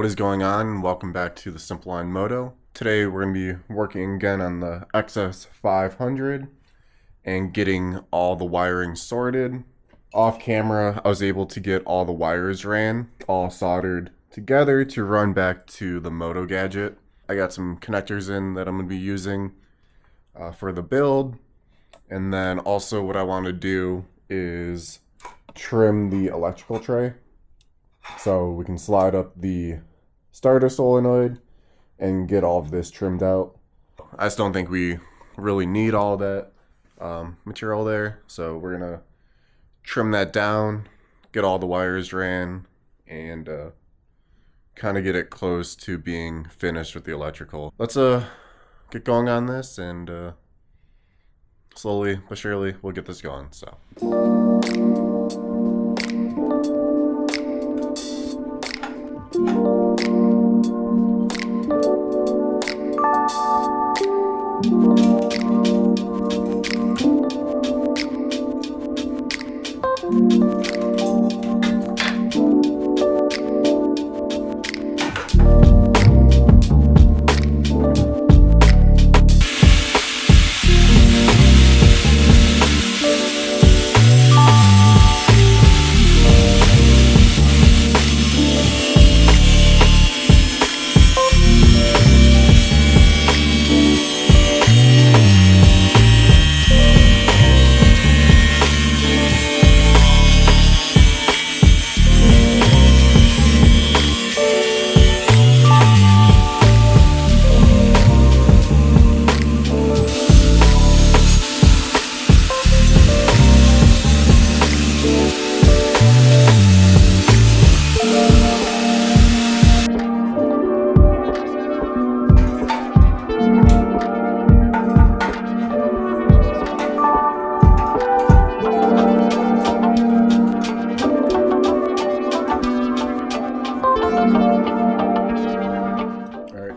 What is going on? Welcome back to the Simple Line Moto. Today we're going to be working again on the XS500 and getting all the wiring sorted. Off camera, I was able to get all the wires ran, all soldered together to run back to the MotoGadget. I got some connectors in that I'm going to be using for the build. And then also what I want to do is trim the electrical tray, so we can slide up the starter solenoid and get all of this trimmed out. I just don't think we really need all that material there, so we're gonna trim that down, get all the wires ran, and kind of get it close to being finished with the electrical. Let's get going on this, and slowly but surely we'll get this going. So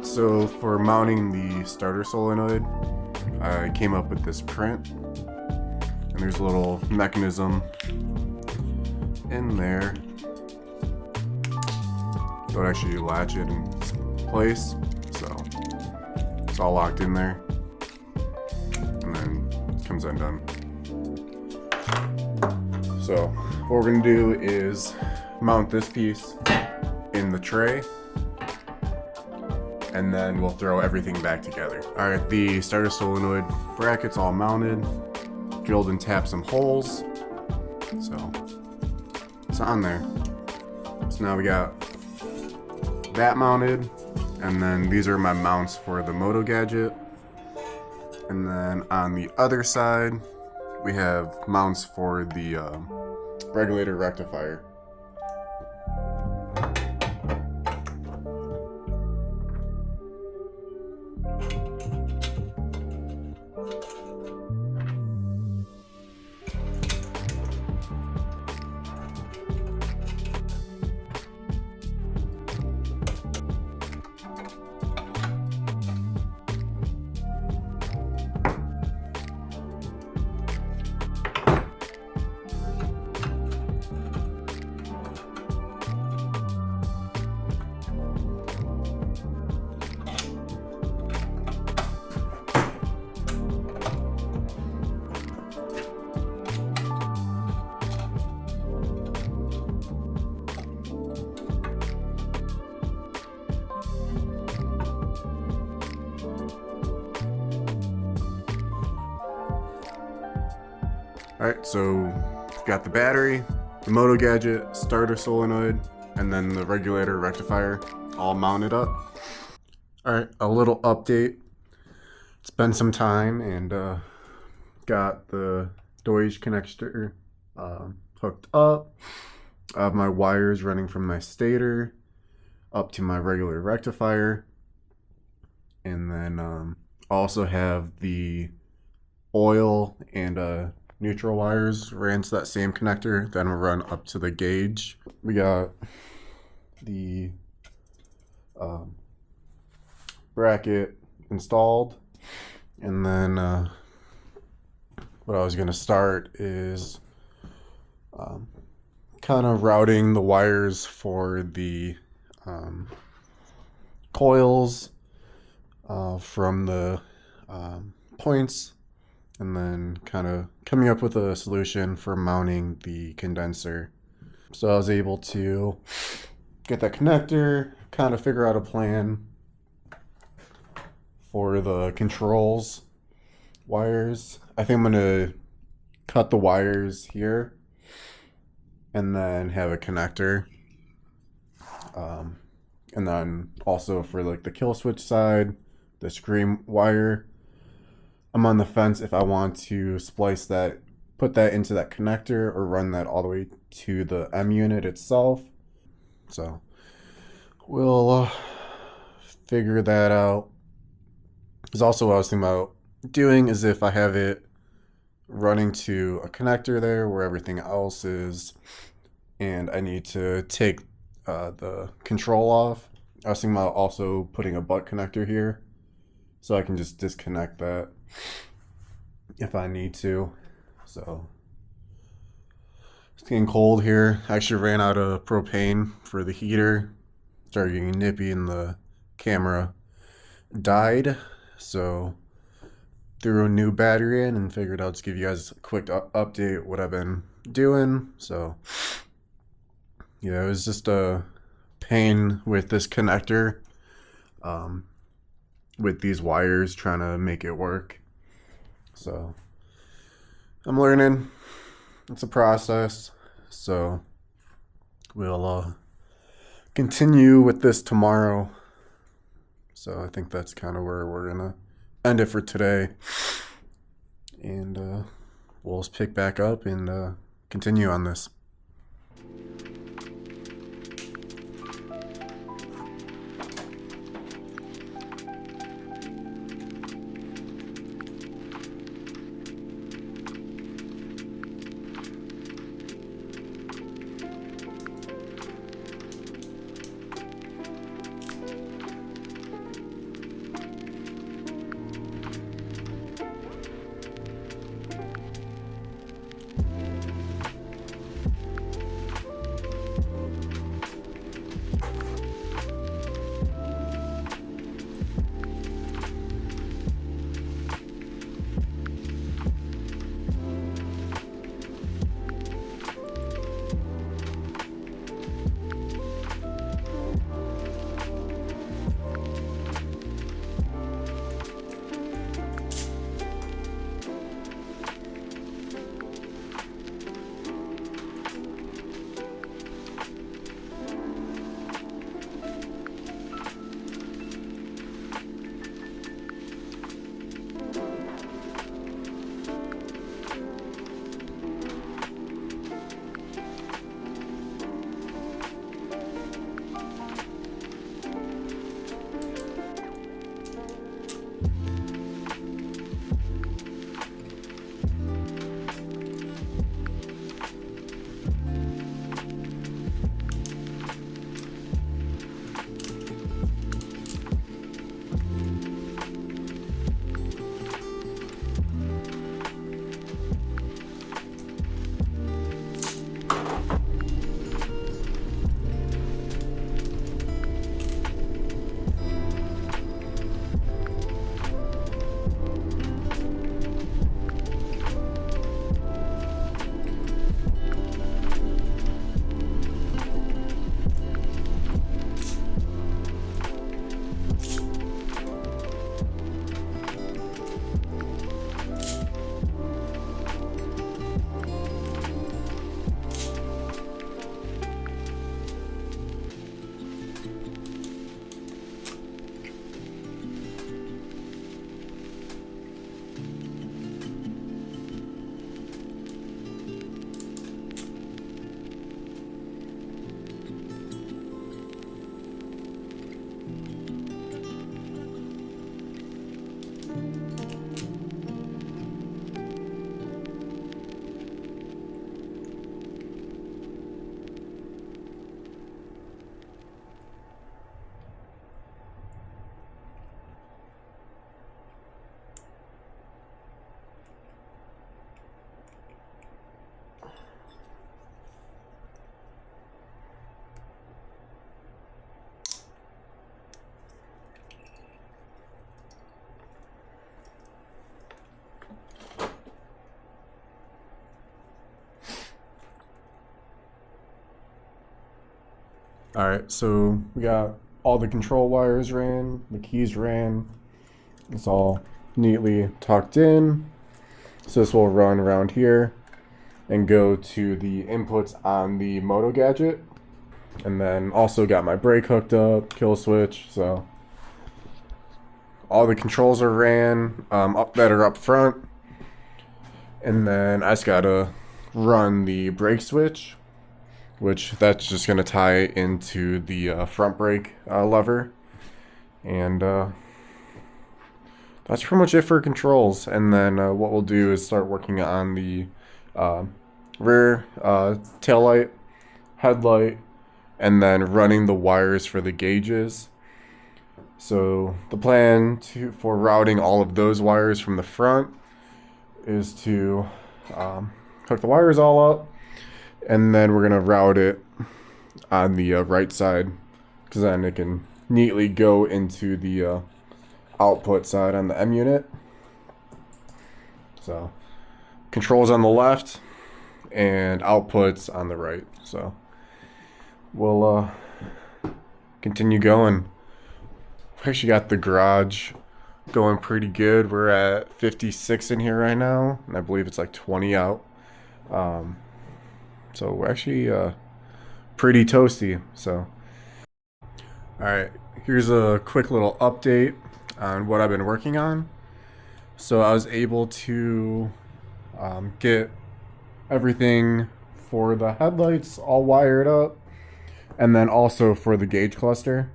So for mounting the starter solenoid, I came up with this print, and there's a little mechanism in there that would actually latch it in place, so it's all locked in there, and then it comes undone. So what we're going to do is mount this piece in the tray, and then we'll throw everything back together. Alright, the starter solenoid bracket's all mounted, drilled and tapped some holes, so it's on there. So now we got that mounted, and then these are my mounts for the MotoGadget. And then on the other side, we have mounts for the regulator rectifier. Alright, so got the battery, the MotoGadget starter solenoid, and then the regulator rectifier all mounted up. Alright, a little update. It's been some time, and got the Deutsch connector hooked up. I have my wires running from my stator up to my regular rectifier, and then also have the oil and neutral wires ran to that same connector, then we'll run up to the gauge. We got the bracket installed, and then what I was going to start is kind of routing the wires for the coils from the points, and then kind of coming up with a solution for mounting the condenser. So I was able to get that connector, kind of figure out a plan for the controls wires. I think I'm going to cut the wires here and then have a connector. And then also for like the kill switch side, the screen wire, I'm on the fence if I want to splice that, put that into that connector, or run that all the way to the M unit itself. So we'll figure that out. There's also what I was thinking about doing is if I have it running to a connector there where everything else is, and I need to take the control off, I was thinking about also putting a butt connector here so I can just disconnect that if I need to. So it's getting cold here. I actually ran out of propane for the heater. Started getting nippy and the camera died. So threw a new battery in and figured I'll just give you guys a quick update what I've been doing. So yeah, it was just a pain with this connector, with these wires trying to make it work. So I'm learning. It's a process. So we'll continue with this tomorrow. So I think that's kind of where we're gonna end it for today, and we'll just pick back up and continue on this. Alright, so we got all the control wires ran, the keys ran. It's all neatly tucked in. So this will run around here and go to the inputs on the MotoGadget. And then also got my brake hooked up, kill switch, so all the controls are ran that are up front. And then I just gotta run the brake switch, which that's just gonna tie into the front brake lever. And that's pretty much it for controls. And then what we'll do is start working on the rear tail light, headlight, and then running the wires for the gauges. So the plan for routing all of those wires from the front is to hook the wires all up, and then we're gonna route it on the right side, because then it can neatly go into the output side on the M unit. So controls on the left and outputs on the right. So we'll continue going. We actually got the garage going pretty good. We're at 56 in here right now, and I believe it's like 20 out. So we're actually pretty toasty. So, all right, here's a quick little update on what I've been working on. So I was able to get everything for the headlights all wired up, and then also for the gauge cluster.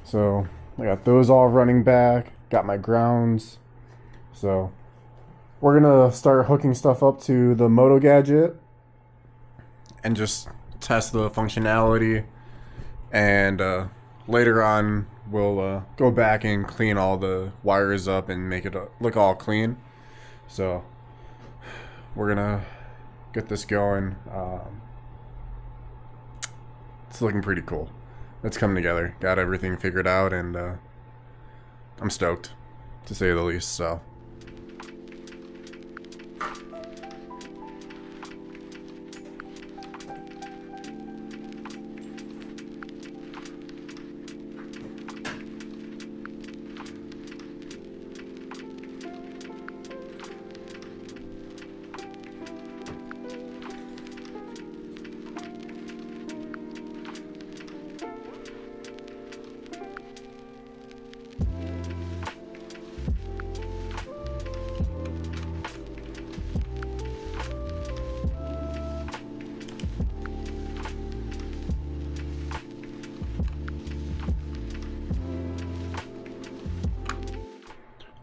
So I got those all running back, got my grounds. So we're gonna start hooking stuff up to the MotoGadget and just test the functionality. And later on, we'll go back and clean all the wires up and make it look all clean. So we're gonna get this going. It's looking pretty cool. It's coming together. Got everything figured out, and I'm stoked, to say the least. So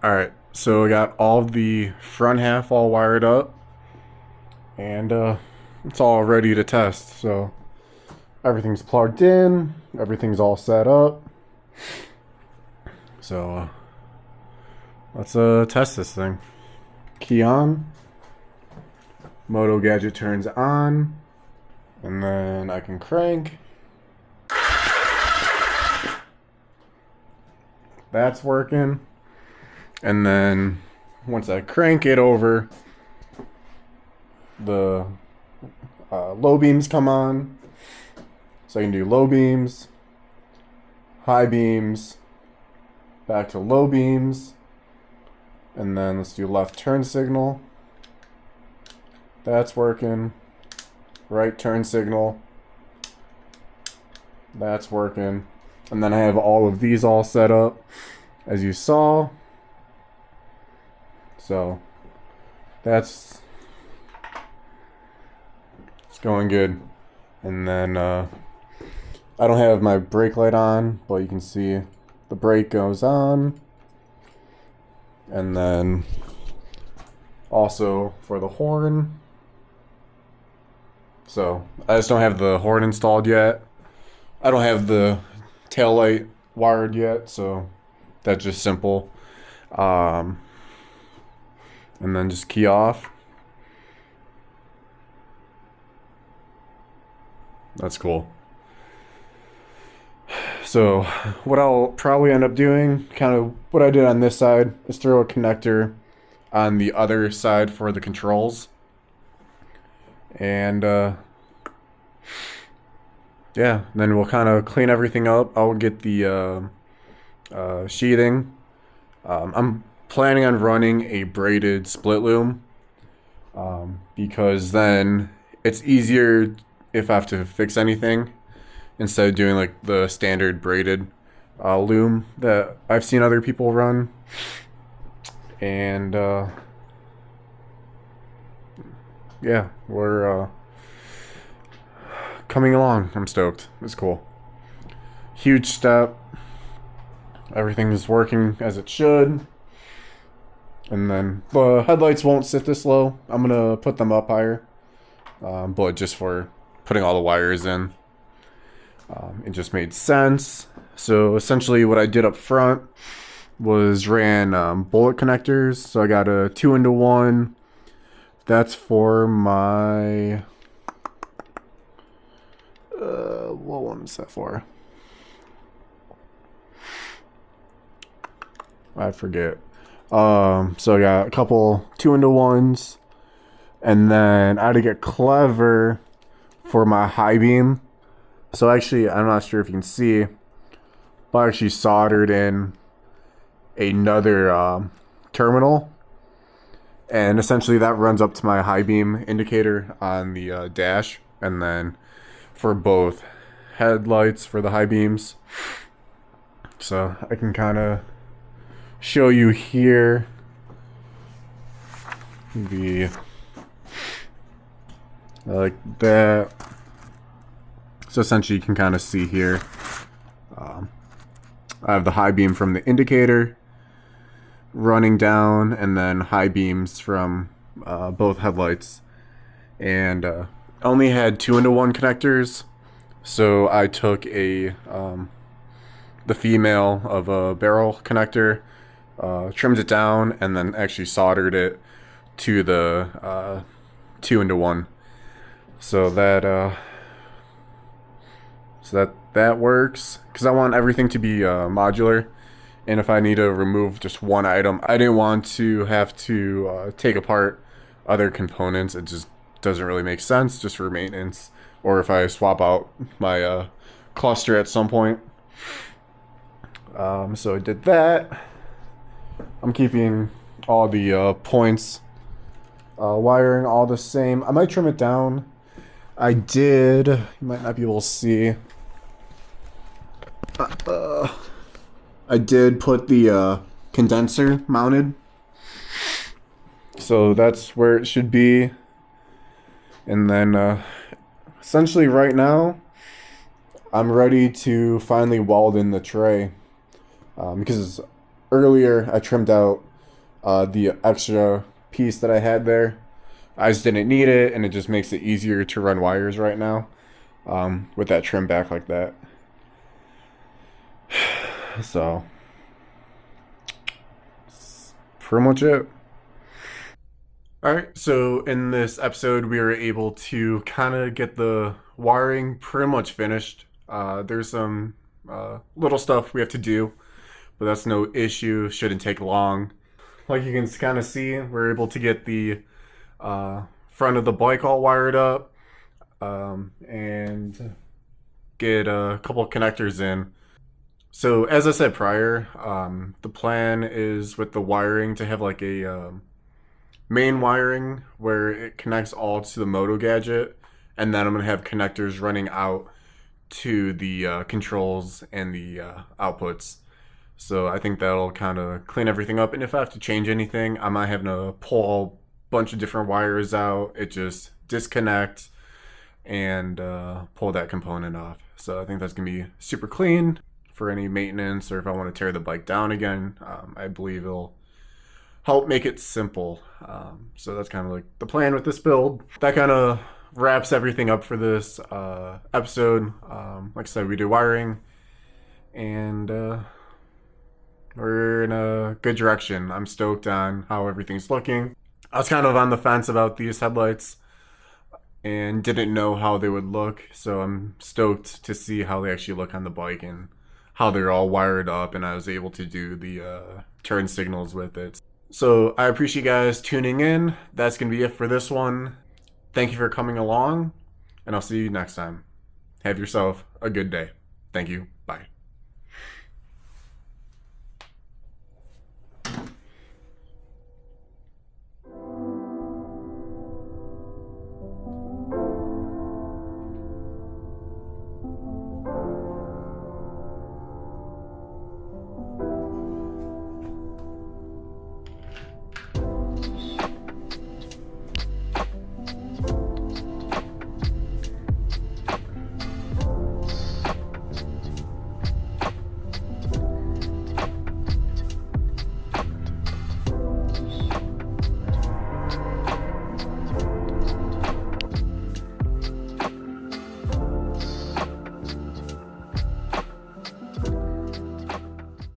alright, so I got all the front half all wired up, and it's all ready to test. So everything's plugged in, everything's all set up. So let's test this thing. Key on, MotoGadget turns on, and then I can crank. That's working. And then once I crank it over, the low beams come on. So I can do low beams, high beams, back to low beams, and then let's do left turn signal. That's working. Right turn signal. That's working. And then I have all of these all set up, as you saw. So it's going good. And then I don't have my brake light on, but you can see the brake goes on. And then also for the horn. So I just don't have the horn installed yet. I don't have the tail light wired yet, so that's just simple. And then just key off. That's cool. So what I'll probably end up doing, kind of what I did on this side, is throw a connector on the other side for the controls. And yeah, then we'll kind of clean everything up. I'll get the sheathing. I'm planning on running a braided split loom because then it's easier if I have to fix anything instead of doing like the standard braided loom that I've seen other people run. And yeah, we're coming along. I'm stoked. It's cool. Huge step. Everything is working as it should. And then the headlights won't sit this low. I'm gonna put them up higher, but just for putting all the wires in, it just made sense. So essentially, what I did up front was ran bullet connectors. So I got a 2-into-1. That's for my what one is that for? I forget. So I got a couple 2-into-1s, and then I had to get clever for my high beam. So actually, I'm not sure if you can see, but I actually soldered in another terminal, and essentially that runs up to my high beam indicator on the dash, and then for both headlights for the high beams. So I can kind of show you here the like that. So essentially you can kind of see here I have the high beam from the indicator running down, and then high beams from both headlights, and only had 2-into-1 connectors, so I took the female of a barrel connector, trimmed it down, and then actually soldered it to the 2-into-1. So that works, because I want everything to be modular, and if I need to remove just one item, I didn't want to have to take apart other components. It just doesn't really make sense just for maintenance, or if I swap out my cluster at some point. So I did that. I'm keeping all the points wiring all the same. I might trim it down. I did. You might not be able to see. I did put the condenser mounted, so that's where it should be. And then essentially right now I'm ready to finally weld in the tray, because earlier I trimmed out the extra piece that I had there. I just didn't need it, and it just makes it easier to run wires right now with that trim back like that. So that's pretty much it. Alright, so in this episode we were able to kind of get the wiring pretty much finished. There's some little stuff we have to do, but that's no issue, shouldn't take long. Like you can kind of see, we're able to get the front of the bike all wired up, and get a couple connectors in. So as I said prior, the plan is with the wiring to have like a main wiring where it connects all to the MotoGadget, and then I'm gonna have connectors running out to the controls and the outputs. So I think that'll kind of clean everything up, and if I have to change anything, I might have to pull a bunch of different wires out. It just disconnect and pull that component off. So I think that's gonna be super clean for any maintenance, or if I want to tear the bike down again. I believe it'll help make it simple. So that's kind of like the plan with this build. That kind of wraps everything up for this episode. Like I said, we do wiring, and we're in a good direction. I'm stoked on how everything's looking. I was kind of on the fence about these headlights and didn't know how they would look, so I'm stoked to see how they actually look on the bike and how they're all wired up, and I was able to do the turn signals with it. So I appreciate you guys tuning in. That's going to be it for this one. Thank you for coming along, and I'll see you next time. Have yourself a good day. Thank you.